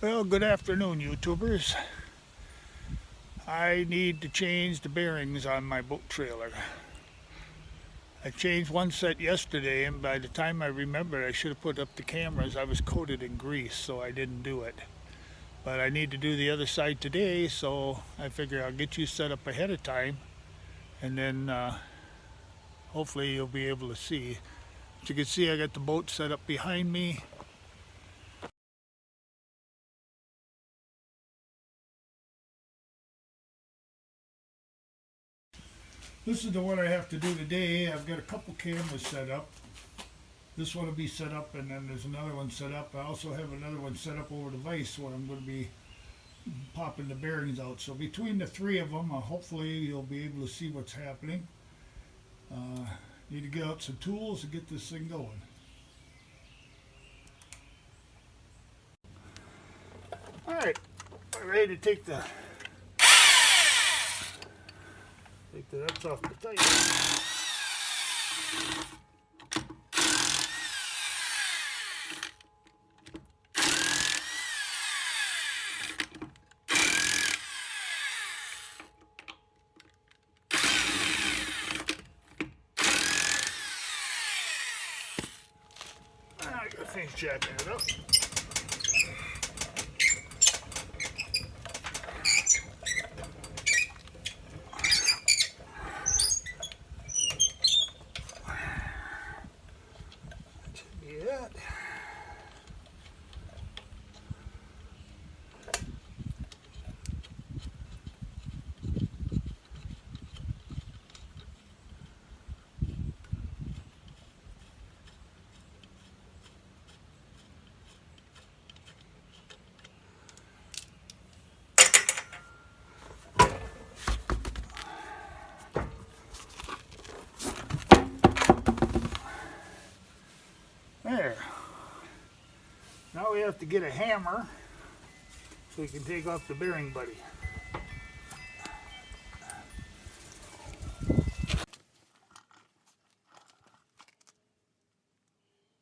Well, good afternoon, YouTubers. I need to change the bearings on my boat trailer. I changed one set yesterday, and by the time I remembered I should have put up the cameras, I was coated in grease, so I didn't do it. But I need to do the other side today, so I figure I'll get you set up ahead of time, and then hopefully you'll be able to see. As you can see, I got the boat set up behind me. This is the one I have to do today. I've got a couple cameras set up. This one will be set up, and then there's another one set up. I also have another one set up over the vise where I'm going to be popping the bearings out. So between the three of them, hopefully you'll be able to see what's happening. Need to get out some tools to get this thing going. Alright, we're ready to take the nuts off the tire. I gotta finish jacking it up. There. Now we have to get a hammer so we can take off the bearing buddy. This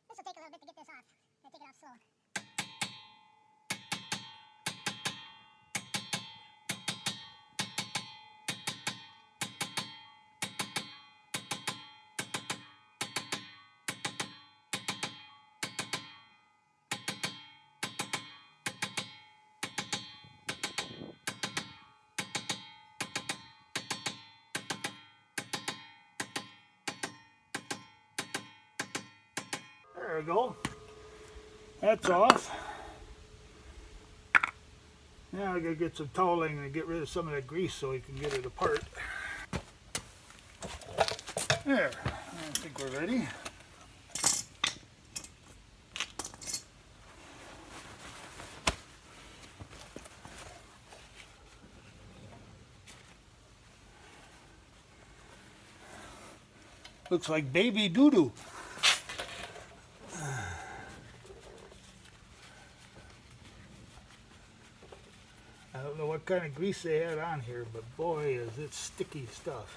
will take a little bit to get this off. I'm going to take it off slow. There we go. That's off. Now I gotta get some toweling and get rid of some of that grease so we can get it apart. There. I think we're ready. Looks like baby doo-doo. I don't know what kind of grease they had on here, but boy, is it sticky stuff.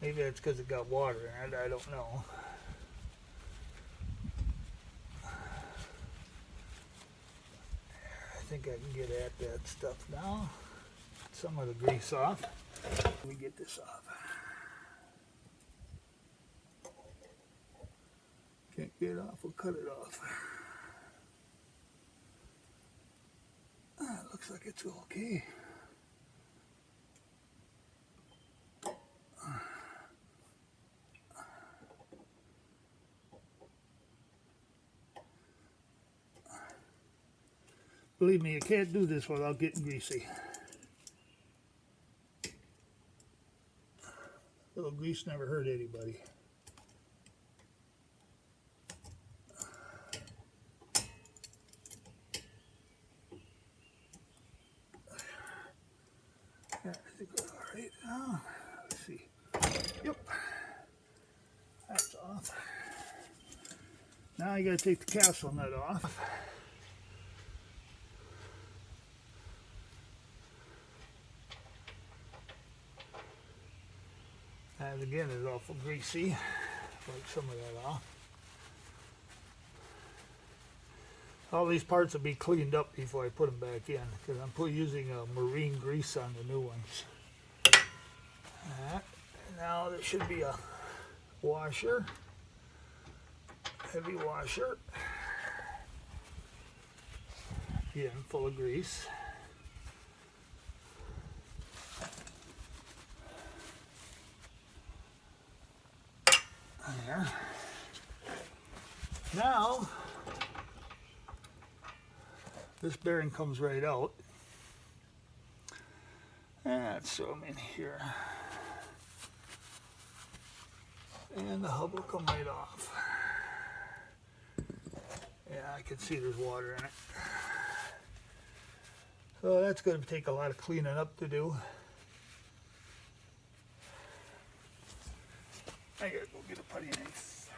Maybe that's because it got water in it, I don't know. I think I can get at that stuff now. Some of the grease off. Let me get this off. Can't get it off, we'll cut it off. Looks like it's okay. Believe me, you can't do this without getting greasy. A little grease never hurt anybody. Yeah, I think we're all right now. Let's see. Yep. That's off. Now you gotta take the castle nut off. And again, it's awful greasy. Wipe some of that off. All these parts will be cleaned up before I put them back in, because I'm using marine grease on the new ones. Now there should be a washer, heavy washer, again full of grease. There. Now this bearing comes right out. Let's throw them in here. And the hub will come right off. Yeah, I can see there's water in it. So that's going to take a lot of cleaning up to do. I gotta go get a putty knife.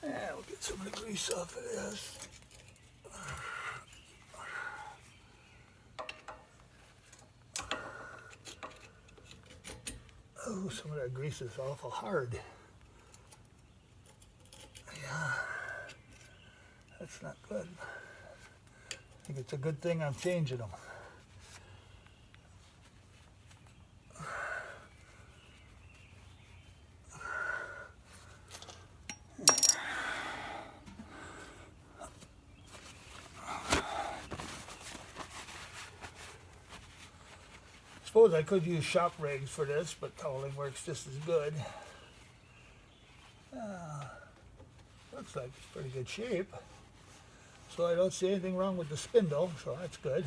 Yeah, we'll get some of the grease off of this. Oh, some of that grease is awful hard. Yeah, that's not good. I think it's a good thing I'm changing them. Suppose I could use shop rags for this, but toweling works just as good. Looks like it's pretty good shape. So I don't see anything wrong with the spindle, so that's good.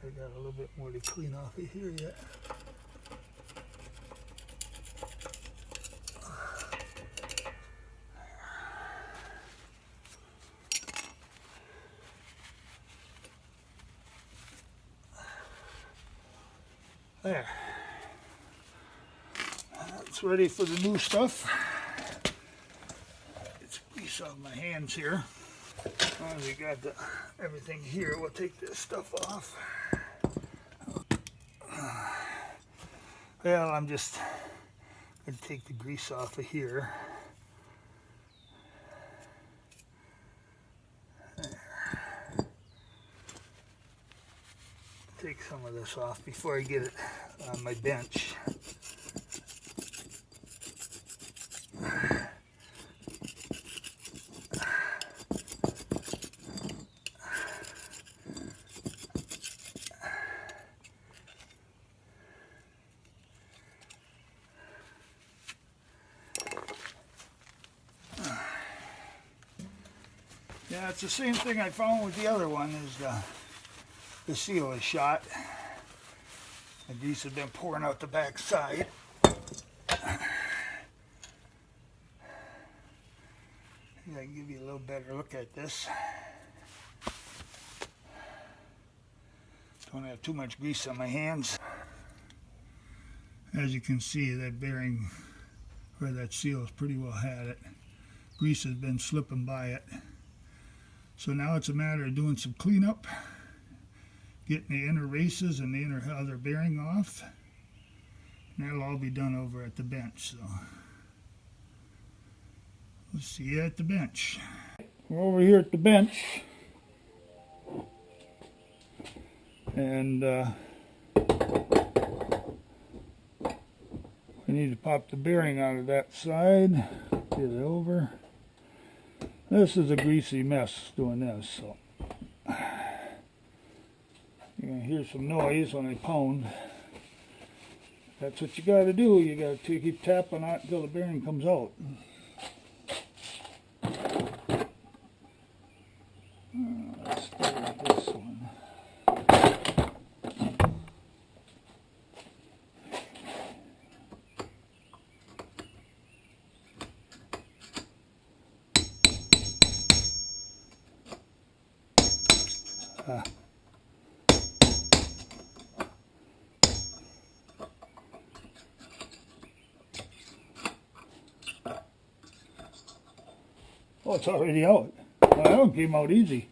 I got a little bit more to clean off of here yet. There. It's ready for the new stuff. It's grease off my hands here. Well, we got everything here. We'll take this stuff off. Well, I'm just going to take the grease off of here. Take some of this off before I get it on my bench. Yeah, it's the same thing I found with the other one, is the seal is shot. The grease has been pouring out the back side. I can give you a little better look at this. Don't have too much grease on my hands. As you can see, that bearing where that seal has pretty well had it. Grease has been slipping by it. So now it's a matter of doing some cleanup, getting the inner races and the inner other bearing off. And that'll all be done over at the bench. So we'll see you at the bench. We're over here at the bench, and we need to pop the bearing out of that side. Get it over. This is a greasy mess doing this, so you're going to hear some noise when I pound. That's what you got to do. You got to keep tapping on it until the bearing comes out. Let's start with this one. Oh, it's already out. Well, that one came out easy.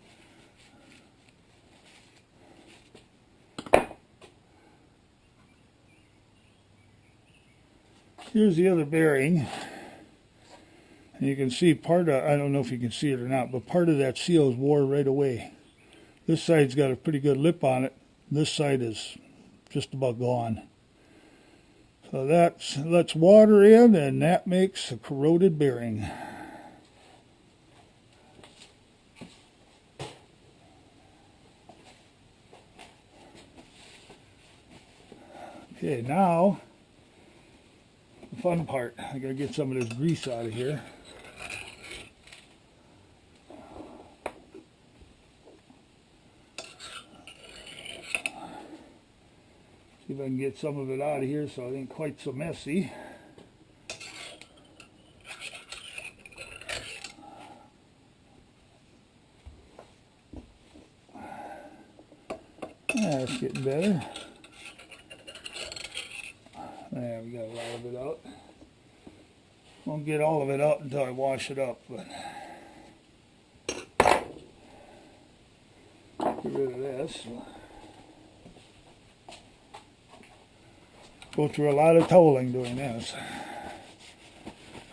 Here's the other bearing. And you can see part of, I don't know if you can see it or not, but part of that seal is wore right away. This side's got a pretty good lip on it. This side is just about gone. So that lets water in, and that makes a corroded bearing. Okay, now the fun part. I gotta get some of this grease out of here. See if I can get some of it out of here so it ain't quite so messy. That's getting better. There, we got a lot of it out. Won't get all of it out until I wash it up, but get rid of this. Go through a lot of toweling doing this.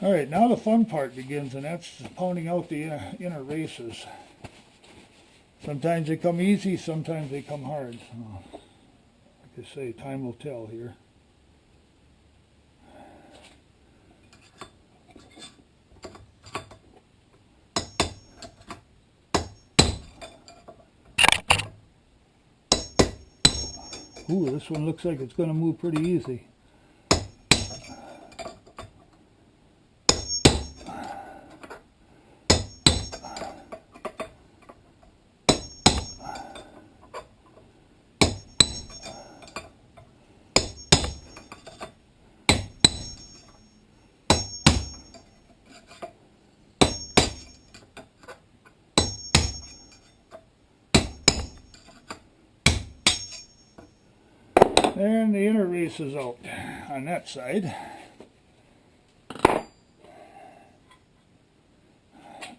Alright, now the fun part begins, and that's pounding out the inner races. Sometimes they come easy, sometimes they come hard. So, like I say, time will tell here. Ooh, this one looks like it's going to move pretty easy. And the inner race is out on that side.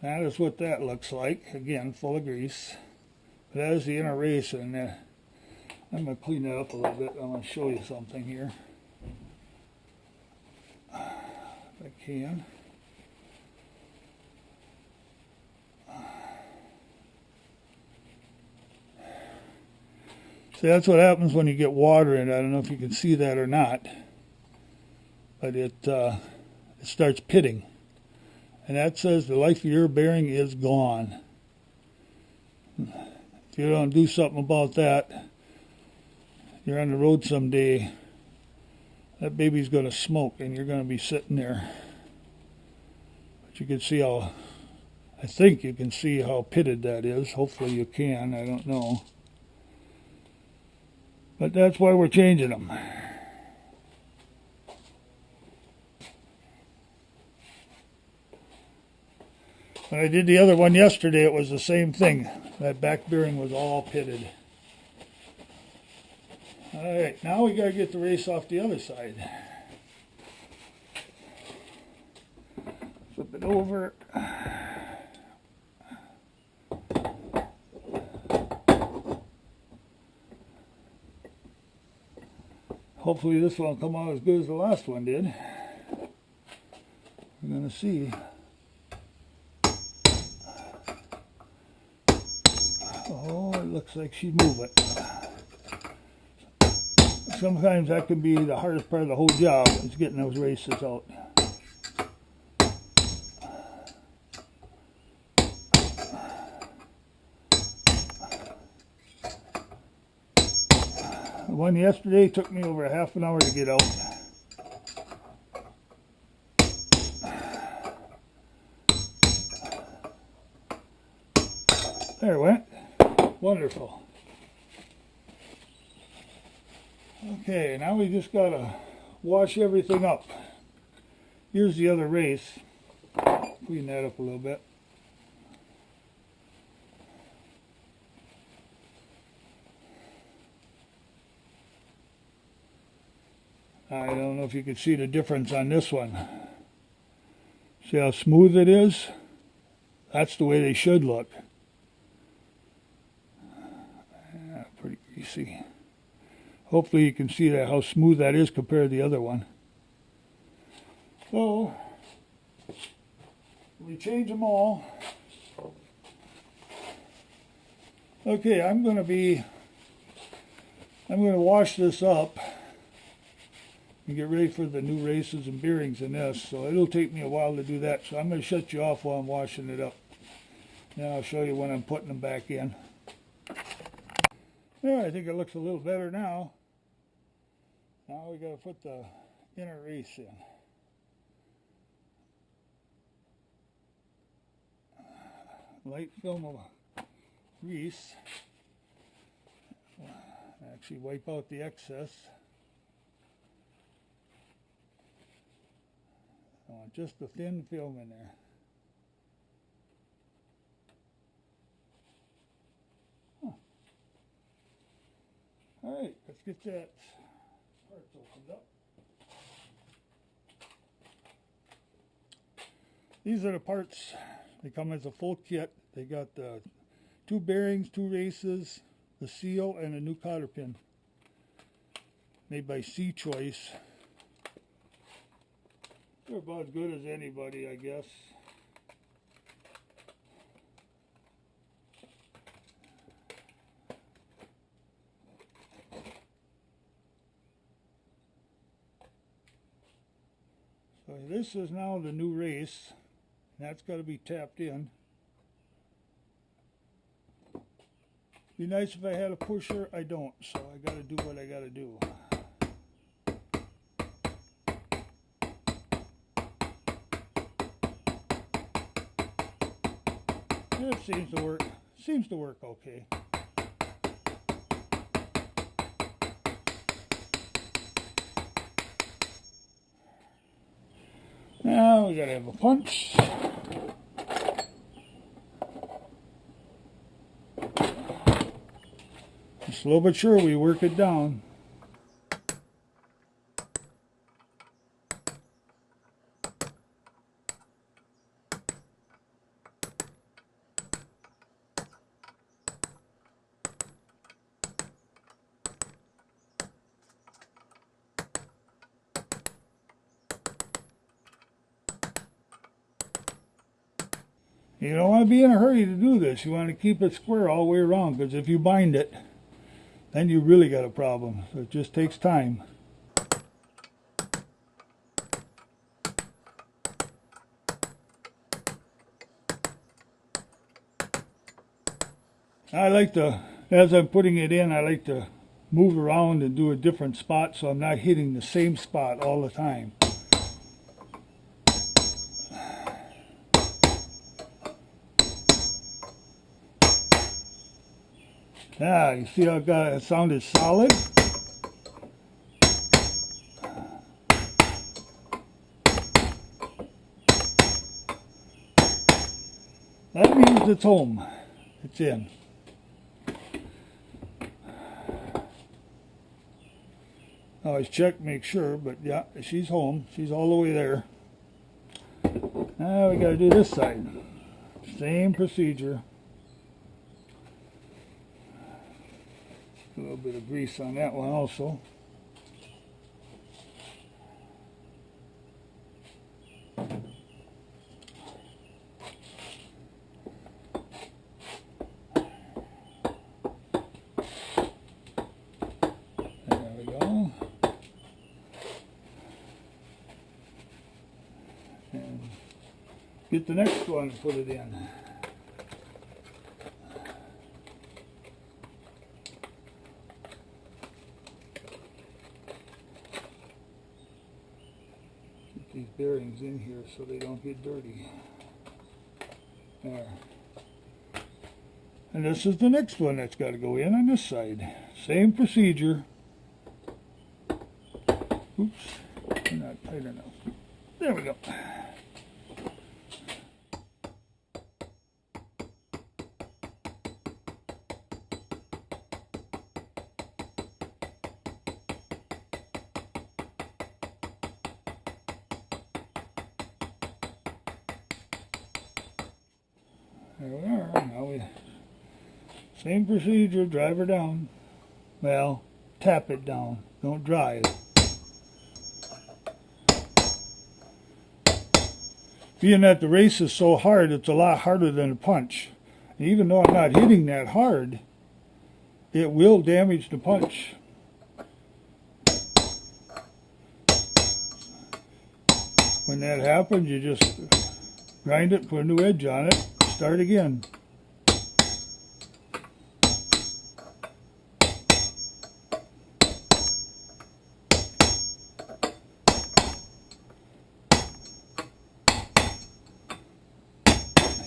That is what that looks like. Again, full of grease. But that is the inner race, and I'm going to clean that up a little bit. I'm going to show you something here. If I can. See, that's what happens when you get water in it. I don't know if you can see that or not, but it starts pitting, and that says the life of your bearing is gone. If you don't do something about that, you're on the road someday, that baby's going to smoke, and you're going to be sitting there. But you can see how, I think you can see how pitted that is. Hopefully you can, I don't know. But that's why we're changing them. When I did the other one yesterday, it was the same thing. That back bearing was all pitted. Alright, now we gotta get the race off the other side. Flip it over. Hopefully this one will come out as good as the last one did. We're going to see. Oh, it looks like she's moving. Sometimes that can be the hardest part of the whole job, is getting those races out. The one yesterday took me over a half an hour to get out. There it went. Wonderful. Okay, now we just gotta wash everything up. Here's the other race. Clean that up a little bit. I don't know if you can see the difference on this one. See how smooth it is? That's the way they should look. Yeah, pretty greasy. Hopefully you can see that, how smooth that is compared to the other one. So, We change them all. Okay, I'm going to wash this up and get ready for the new races and bearings in this. So it'll take me a while to do that. So I'm going to shut you off while I'm washing it up. Then I'll show you when I'm putting them back in. Yeah, I think it looks a little better now. Now we got to put the inner race in. Light film of grease. Actually wipe out the excess. I want just the thin film in there. Huh. All right, let's get that part opened up. These are the parts. They come as a full kit. They got the 2 bearings, 2 races, the seal, and a new cotter pin. Made by C Choice. They're about as good as anybody, I guess. So this is now the new race. That's got to be tapped in. Be nice if I had a pusher. I don't, so I got to do what I got to do. It seems to work. Seems to work okay. Now we gotta have a punch. Slow but sure we work it down. You don't want to be in a hurry to do this. You want to keep it square all the way around, because if you bind it, then you really got a problem. So it just takes time. I like to, as I'm putting it in, I like to move around and do a different spot so I'm not hitting the same spot all the time. Yeah, you see how it sounded solid? That means it's home. It's in. Always check, make sure, but yeah, she's home. She's all the way there. Now we gotta do this side. Same procedure. A little bit of grease on that one also. There we go. And get the next one and put it in. These bearings in here so they don't get dirty. There. And this is the next one that's got to go in on this side. Same procedure. Oops, not tight enough. There we go. There we are. Now we, same procedure, drive her down. Well, tap it down. Don't drive. Being that the race is so hard, it's a lot harder than a punch. And even though I'm not hitting that hard, it will damage the punch. When that happens, you just grind it, put a new edge on it, start again.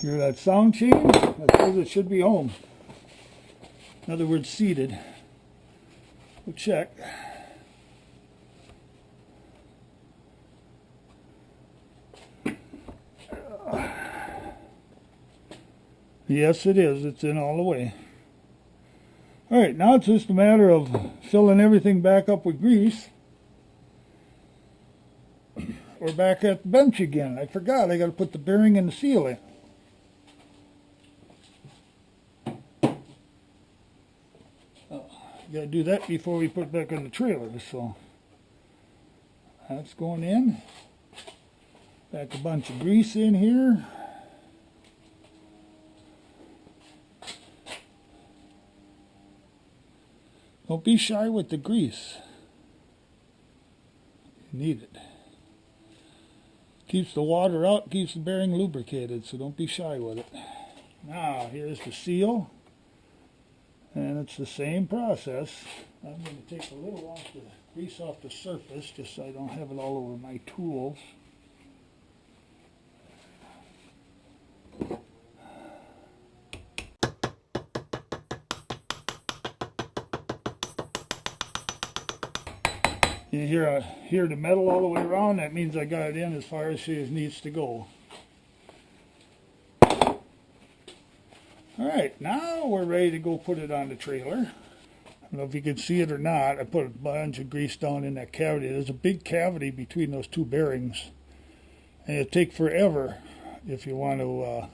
Hear that sound change? That says it should be home. In other words, seated. We'll check. Yes, it is. It's in all the way. Alright, now it's just a matter of filling everything back up with grease. We're back at the bench again. I forgot, I got to put the bearing and the seal in. Got to do that before we put it back on the trailer. So that's going in. Back a bunch of grease in here. Don't be shy with the grease. You need it. Keeps the water out, keeps the bearing lubricated, so don't be shy with it. Now, here's the seal. And it's the same process. I'm going to take a little off the grease off the surface just so I don't have it all over my tools. You hear the metal all the way around? That means I got it in as far as it needs to go. Alright, now we're ready to go put it on the trailer. I don't know if you can see it or not. I put a bunch of grease down in that cavity. There's a big cavity between those two bearings. And it'll take forever if you want to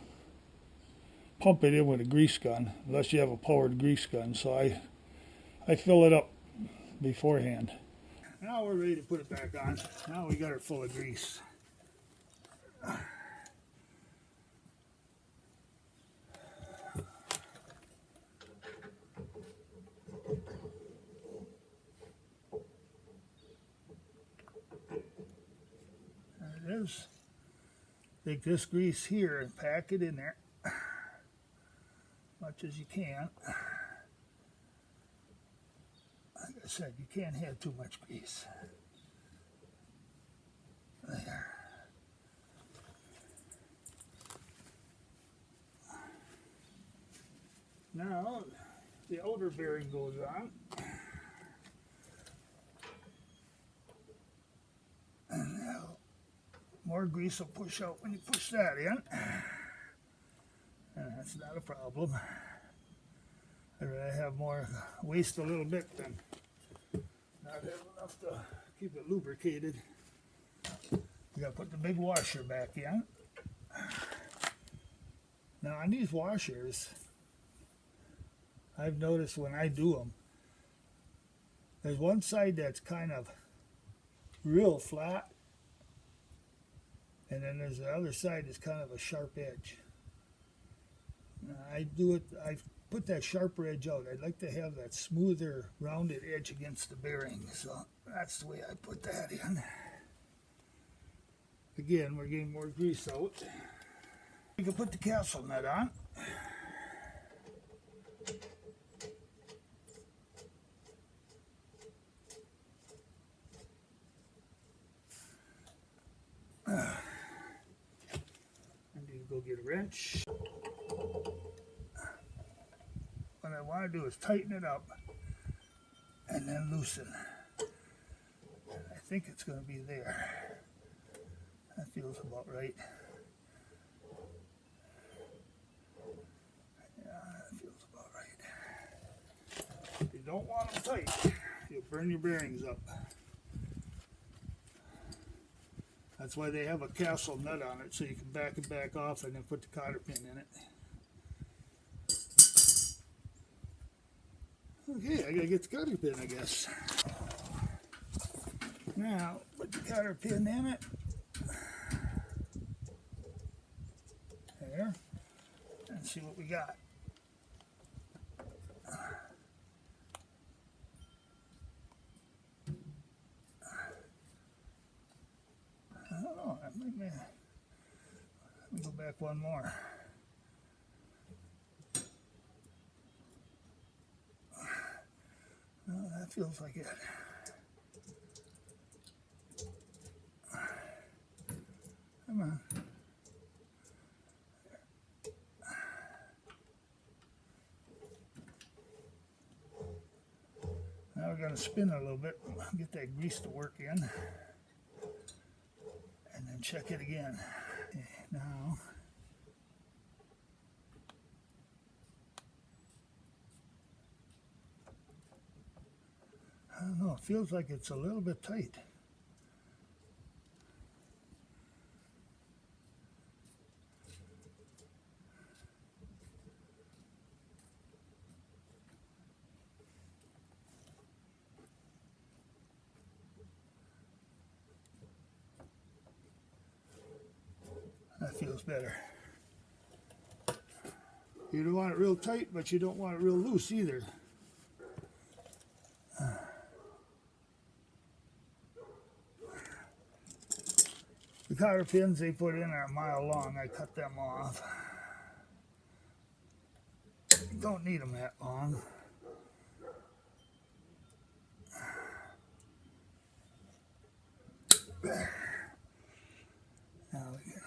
pump it in with a grease gun, unless you have a powered grease gun. So I fill it up beforehand. Now we're ready to put it back on. Now we got her full of grease. There it is. Take this grease here and pack it in there as much as you can. Like I said, you can't have too much grease. There. Now, the outer bearing goes on. And now, more grease will push out when you push that in. And that's not a problem. I'd rather have more, waste a little bit than not have enough to keep it lubricated. You gotta put the big washer back in. Now on these washers, I've noticed when I do them, there's one side that's kind of real flat, and then there's the other side that's kind of a sharp edge. Now I put that sharper edge out. I'd like to have that smoother, rounded edge against the bearing, so that's the way I put that in. Again, we're getting more grease out. You can put the castle nut on. And you go get a wrench. What I want to do is tighten it up and then loosen. I think it's going to be there. That feels about right. Yeah, that feels about right. If you don't want them tight, you'll burn your bearings up. That's why they have a castle nut on it, so you can back it back off and then put the cotter pin in it. Okay, I gotta get the cotter pin, I guess. Now, put the cotter pin in it. there and see what we got. I don't know, let me go back one more. Oh, that feels like it. Come on. Now we're going to spin it a little bit, get that grease to work in, and then check it again. Okay, now, I don't know, it feels like it's a little bit tight. That feels better. You don't want it real tight, but you don't want it real loose either. The cotter pins they put in are a mile long. I cut them off. Don't need them that long. Now we can.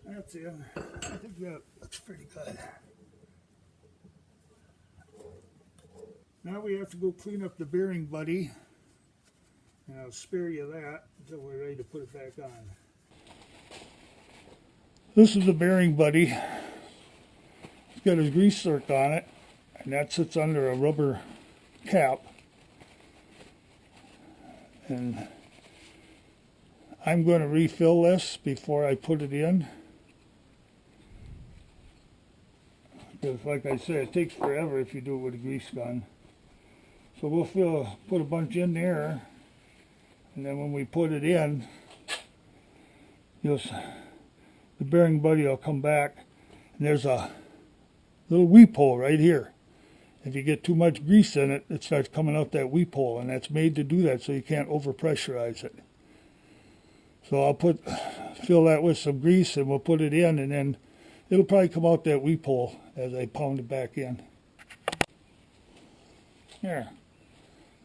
That's it. I think that looks pretty good. Now we have to go clean up the bearing buddy, and I'll spare you that until we're ready to put it back on. This is the bearing buddy. It's got his grease zerk on it, and that sits under a rubber cap. And I'm going to refill this before I put it in. Because like I said, it takes forever if you do it with a grease gun. So we'll put a bunch in there, and then when we put it in, the bearing buddy will come back, and there's a little weep hole right here. If you get too much grease in it, it starts coming out that weep hole, and that's made to do that so you can't overpressurize it. So I'll fill that with some grease, and we'll put it in, and then it'll probably come out that weep hole as I pound it back in. There.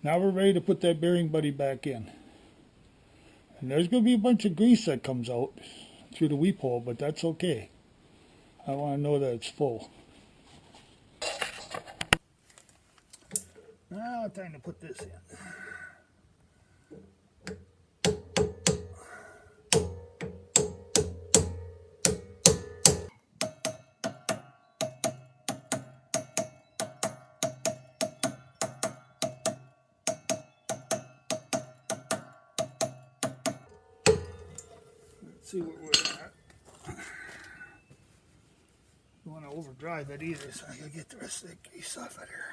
Now we're ready to put that bearing buddy back in. And there's going to be a bunch of grease that comes out through the weep hole, but that's okay. I want to know that it's full. Now time to put this in. Let's see where we're at. Don't want to overdrive it either, so I gotta get the rest of the grease off of there.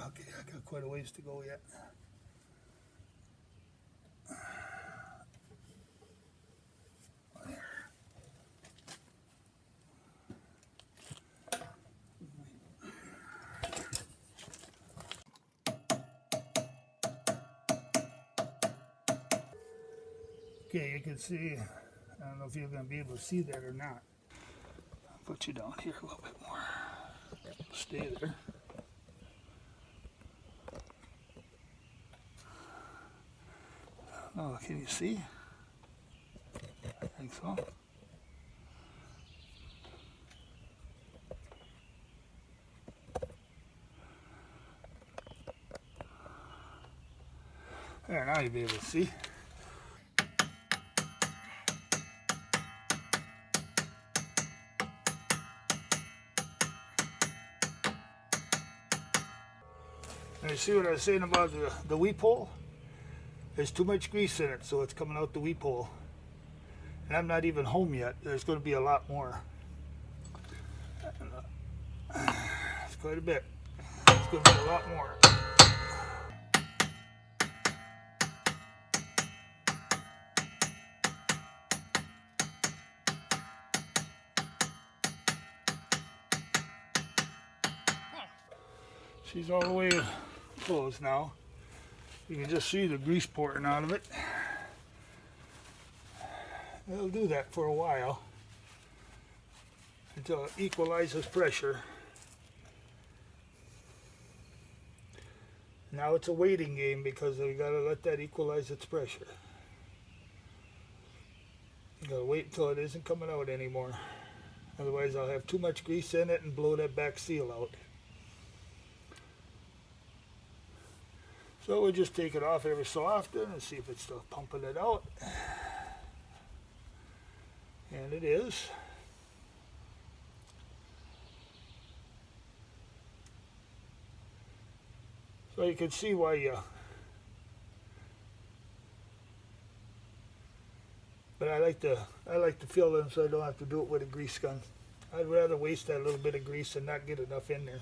Okay, I got quite a ways to go yet. There. Okay, you can see, I don't know if you're going to be able to see that or not. I'll put you down here a little bit more. Stay there. Oh, can you see? I think so. There, now you'll be able to see. And you see what I was saying about the weep hole? There's too much grease in it, so it's coming out the weep hole. And I'm not even home yet. There's going to be a lot more. It's quite a bit. It's going to be a lot more. She's all the way closed now. You can just see the grease pouring out of it. It'll do that for a while until it equalizes pressure. Now it's a waiting game because we gotta let that equalize its pressure. You gotta wait until it isn't coming out anymore. Otherwise I'll have too much grease in it and blow that back seal out. So we'll just take it off every so often and see if it's still pumping it out. And it is. So you can see why but I like to fill them so I don't have to do it with a grease gun. I'd rather waste that little bit of grease and not get enough in there.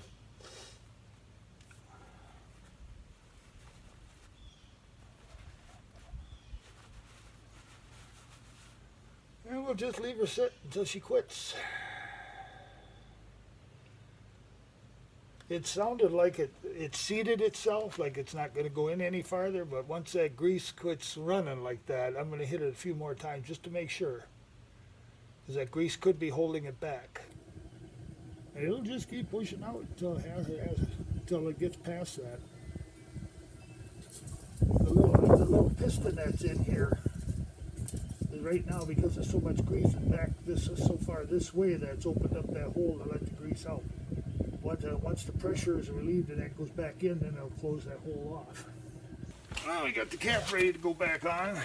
And we'll just leave her sit until she quits. It sounded like it seated itself, like it's not going to go in any farther, but once that grease quits running like that, I'm going to hit it a few more times just to make sure. Because that grease could be holding it back. And it'll just keep pushing out until it gets past that. The little piston that's in here is right now, because there's so much grease back so far this way, that's opened up that hole to let the grease out. Once the pressure is relieved and that goes back in, then it'll close that hole off. Well, we got the cap ready to go back on.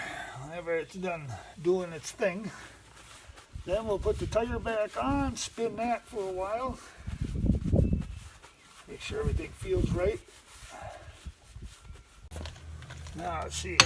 Whenever it's done doing its thing, then we'll put the tire back on, spin that for a while, make sure everything feels right. Now let's see.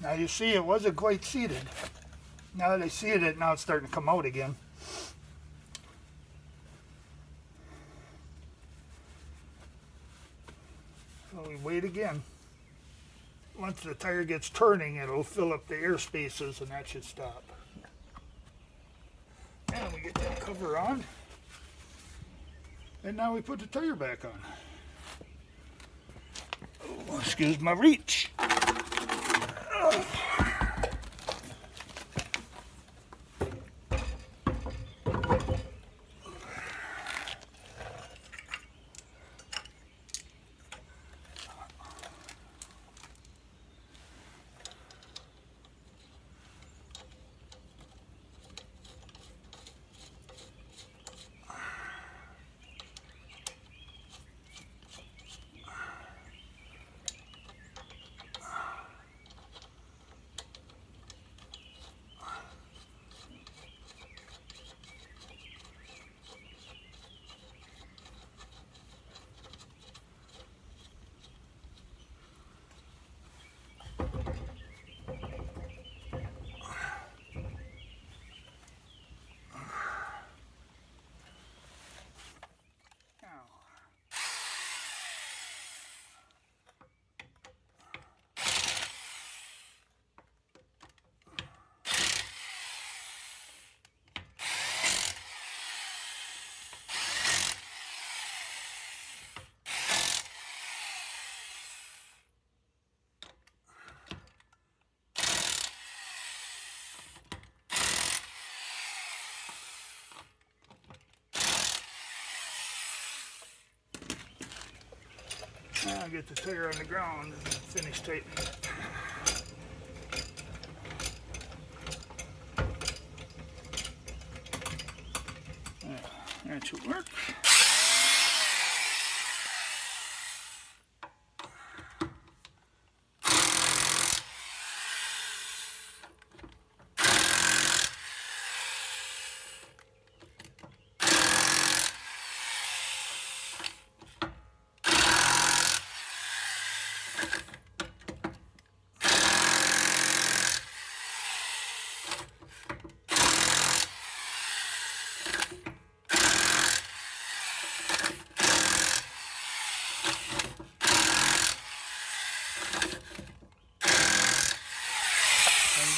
Now you see it wasn't quite seated. Now that I seated it, now it's starting to come out again. So we wait again. Once the tire gets turning, it'll fill up the air spaces and that should stop. And we get that cover on. And now we put the tire back on. Oh, excuse my reach. Now I'll get the tire on the ground and finish tightening it. That should work.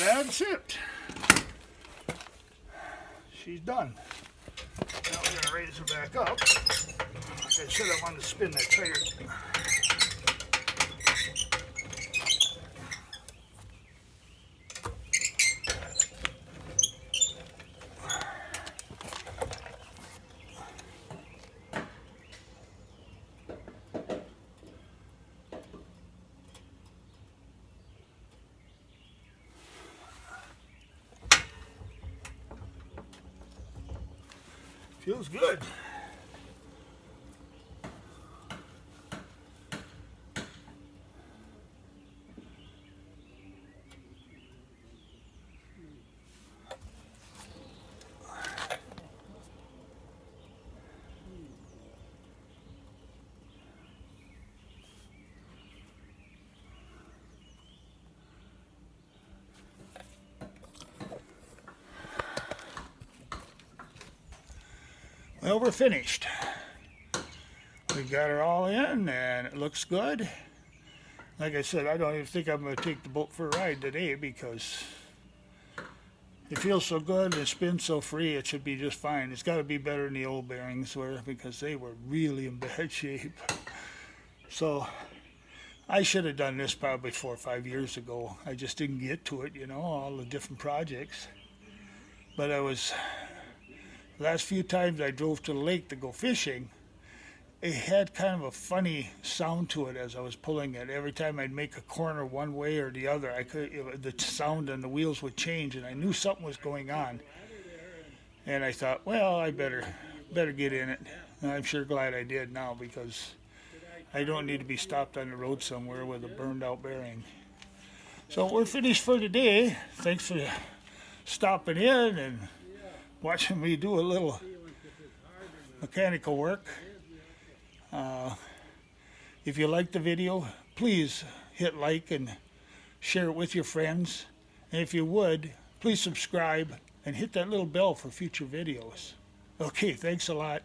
that's it. She's done. Now we're gonna raise her back up. Like I said, I wanted to spin that tire. Feels good. Well, we're finished. We got her all in and it looks good. Like I said, I don't even think I'm going to take the boat for a ride today because it feels so good and it spins so free, it should be just fine. It's got to be better than the old bearings were because they were really in bad shape. So I should have done this probably 4 or 5 years ago. I just didn't get to it, you know, all the different projects. But the last few times I drove to the lake to go fishing, it had kind of a funny sound to it as I was pulling it. Every time I'd make a corner one way or the other, the sound and the wheels would change, and I knew something was going on. And I thought, well, I better get in it. And I'm sure glad I did now because I don't need to be stopped on the road somewhere with a burned out bearing. So we're finished for today. Thanks for stopping in and watching me do a little mechanical work. If you like the video, please hit like and share it with your friends. And if you would, please subscribe and hit that little bell for future videos. Okay, thanks a lot.